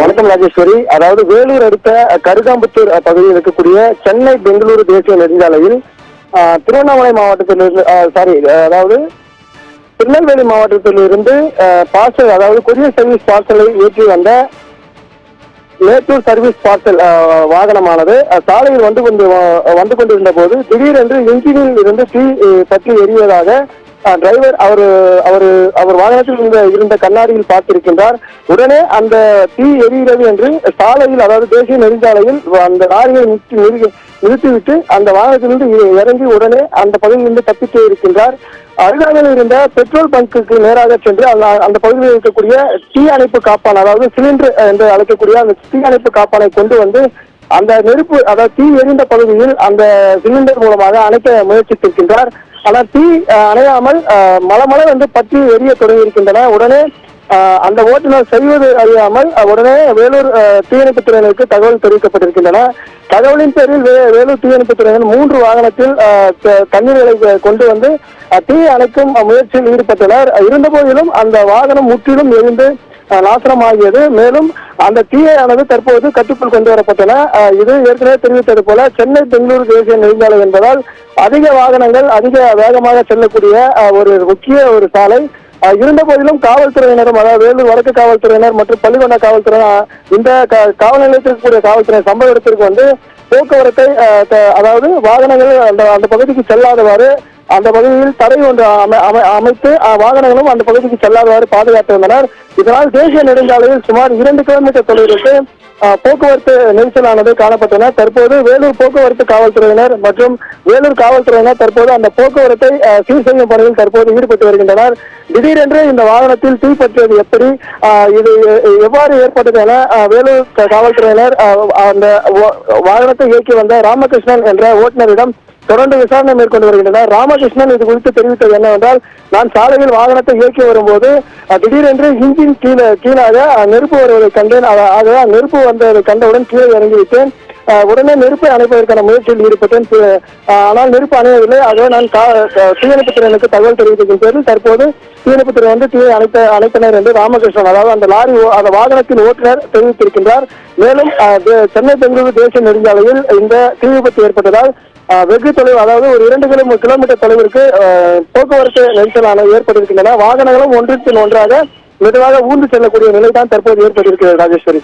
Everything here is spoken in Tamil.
வணக்கம் ராஜேஸ்வரி. அதாவது வேலூர் அடுத்த கருகாம்புத்தூர் பகுதியில் இருக்கக்கூடிய சென்னை பெங்களூரு தேசிய நெடுஞ்சாலையில் திருவண்ணாமலை மாவட்டத்திலிருந்து அதாவது திருநெல்வேலி மாவட்டத்திலிருந்து பார்சல், அதாவது கொரியர் சர்வீஸ் பார்சலை ஏற்றி வந்த மேட்டூர் சர்வீஸ் பார்சல் வாகனமானது சாலையில் வந்து கொண்டிருந்த போது திடீரென்று இன்ஜினில் இருந்து தீ பற்றி எரிவதாக டிரைவர் அவர் வாகனத்தில் இருந்த கண்ணாடியில் பார்த்திருக்கின்றார். உடனே அந்த தீ எரிகிறது என்று சாலையில், அதாவது தேசிய நெடுஞ்சாலையில் அந்த லாரியை நிறுத்திவிட்டு அந்த வாகனத்திலிருந்து இறங்கி உடனே அந்த பகுதியிலிருந்து தப்பித்தே இருக்கின்றார். அருகாமையில் இருந்த பெட்ரோல் பங்குக்கு நேராக சென்று அந்த பகுதியில் இருக்கக்கூடிய தீ அணைப்பு காப்பான், அதாவது சிலிண்டர் என்று அழைக்கக்கூடிய அந்த தீ அணைப்பு காப்பானை கொண்டு வந்து அந்த நெருப்பு, அதாவது தீ எரிந்த பகுதியில் அந்த சிலிண்டர் மூலமாக அணைக்க முயற்சித்திருக்கின்றார். ஆனால் தீ அணையாமல் மலமள வந்து பற்றி எரிய தொடங்கி இருக்கின்றன. உடனே அந்த ஓட்டுநர் செய்வது அறியாமல் உடனே வேலூர் தீயணைப்புத் துறையினருக்கு தகவல் தெரிவிக்கப்பட்டிருக்கின்றன. தகவலின் பேரில் வேலூர் தீயணைப்புத் துறையினர் 3 வாகனத்தில் தண்ணீர்களை கொண்டு வந்து தீ அணைக்கும் முயற்சியில் ஈடுபட்டனர். இருந்தபோதிலும் அந்த வாகனம் முற்றிலும் எரிந்து நாசனமாகியது. மேலும் அந்த தீயானது தற்போது கட்டுக்குள் கொண்டு வரப்பட்டன. இது ஏற்கனவே தெரிவித்தது போல சென்னை பெங்களூரு தேசிய நெடுஞ்சாலை என்பதால் அதிக வாகனங்கள் அதிக வேகமாக செல்லக்கூடிய ஒரு முக்கிய ஒரு சாலை. இருந்த போதிலும் காவல்துறையினரும், அதாவது வேலூர் வடக்கு காவல்துறையினர் மற்றும் பள்ளிக்கொண்டா காவல்துறையினர், இந்த காவல் நிலையத்திற்கு கூடிய காவல்துறை சம்பவ இடத்திற்கு வந்து போக்குவரத்தை, அதாவது வாகனங்கள் அந்த பகுதிக்கு செல்லாதவாறு அந்த பகுதியில் தடை ஒன்று அமைத்து வாகனங்களும் அந்த பகுதிக்கு செல்லாதவாறு பாதுகாத்து வந்தனர். இதனால் தேசிய நெடுஞ்சாலையில் சுமார் 2 கிலோமீட்டர் தொலைவிற்கு போக்குவரத்து நெரிசலானது காணப்பட்டன. தற்போது வேலூர் போக்குவரத்து காவல்துறையினர் மற்றும் வேலூர் காவல்துறையினர் தற்போது அந்த போக்குவரத்தை சீர் செய்யும் பணியில் தற்போது ஈடுபட்டு வருகின்றனர். திடீரென்று இந்த வாகனத்தில் தீ பற்றியது எப்படி, இது எவ்வாறு ஏற்பட்டது என வேலூர் காவல்துறையினர் அந்த வாகனத்தை இயக்கி வந்த ராமகிருஷ்ணன் என்ற ஓட்டுநரிடம் தொடர்ந்து விசாரணை மேற்கொண்டு வருகின்றனர். ராமகிருஷ்ணன் இது குறித்து தெரிவித்தது என்னவென்றால், நான் சாலையில் வாகனத்தை இயக்கி வரும்போது திடீரென்று இன்ஜின் கீழாக நெருப்பு வருவதை கண்டேன். ஆக நெருப்பு வந்ததை கண்டவுடன் கீழே இறங்கிவிட்டேன். உடனே நெருப்பை அணைப்பதற்கான முயற்சியில் ஈடுபட்டேன். ஆனால் நெருப்பு அணையவில்லை. ஆகவே நான் தீயணைப்புத் துறையினருக்கு தகவல் தெரிவித்ததன் பேரில் தற்போது தீயணைப்புத் துறை வந்து தீயை அணைத்தனர் என்று ராமகிருஷ்ணன், அதாவது அந்த வாகனத்தின் ஓட்டுநர் தெரிவித்திருக்கின்றார். மேலும் சென்னை பெங்களூரு தேசிய நெடுஞ்சாலையில் இந்த தீ விபத்து ஏற்பட்டதால் வெகு தொலைவு, அதாவது ஒரு 2 கிலோமீட்டர் தொலைவிற்கு போக்குவரத்து நெரிசலான ஏற்பட்டிருக்கின்றன. வாகனங்களும் ஒன்றின் ஒன்றாக மெதுவாக ஊர்ந்து செல்லக்கூடிய நிலை தான் தற்போது ஏற்பட்டிருக்கிறது ராஜேஸ்வரி.